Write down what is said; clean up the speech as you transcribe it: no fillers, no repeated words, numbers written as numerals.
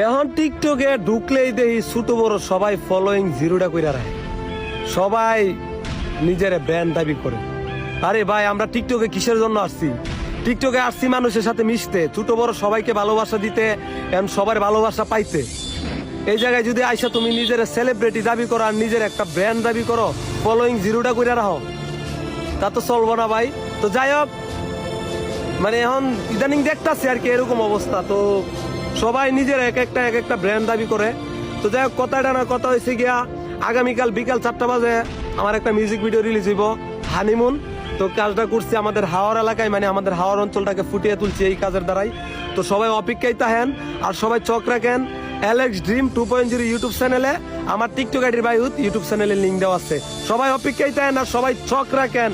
এখন টিকটকে ঢুকলেই দেখি ছোট বড় সবাই ফলোয়িং জিরোটা কইরা রাখে, সবাই নিজের ব্র্যান্ড দাবি করে। আরে ভাই, আমরা টিকটকে কিসের জন্য আসছি? টিকটকে আসছি মানুষের সাথে মিশতে, ছোট বড় সবাইকে ভালোবাসা দিতে, এখন সবার ভালোবাসা পাইতে। এই জায়গায় যদি আইসা তুমি নিজের সেলিব্রিটি দাবি করো আর নিজের একটা ব্র্যান্ড দাবি করো, ফলোয়িং জিরোটা কইরা রাখো, তা তো চলবো না ভাই। তো যাই হোক, মানে এখন ইদানিং দেখতাছি আর কি এরকম অবস্থা। তো সবাই নিজের এক একটা ব্র্যান্ড দাবি করে। তো যাই হোক, কথাটা না কথা হয়েছে গিয়া, আগামীকাল বিকাল 4টা বাজে আমার একটা মিউজিক ভিডিও রিলিজ হইব, হানিমুন। তো কাজটা করছি আমাদের হাওড় এলাকায়, মানে আমাদের হাওড় অঞ্চলটাকে ফুটিয়ে তুলছি এই কাজের দ্বারাই। তো সবাই অপেক্ষায় থাকেন আর সবাই চোখ রাখেন অ্যালেক্স ড্রিম 2.0 ইউটিউব চ্যানেলে। আমার টিকটক আইডির বাইউত ইউটিউব চ্যানেলের লিঙ্ক দেওয়া আছে। সবাই অপেক্ষায় থাকেন আর সবাই চোখ রাখেন।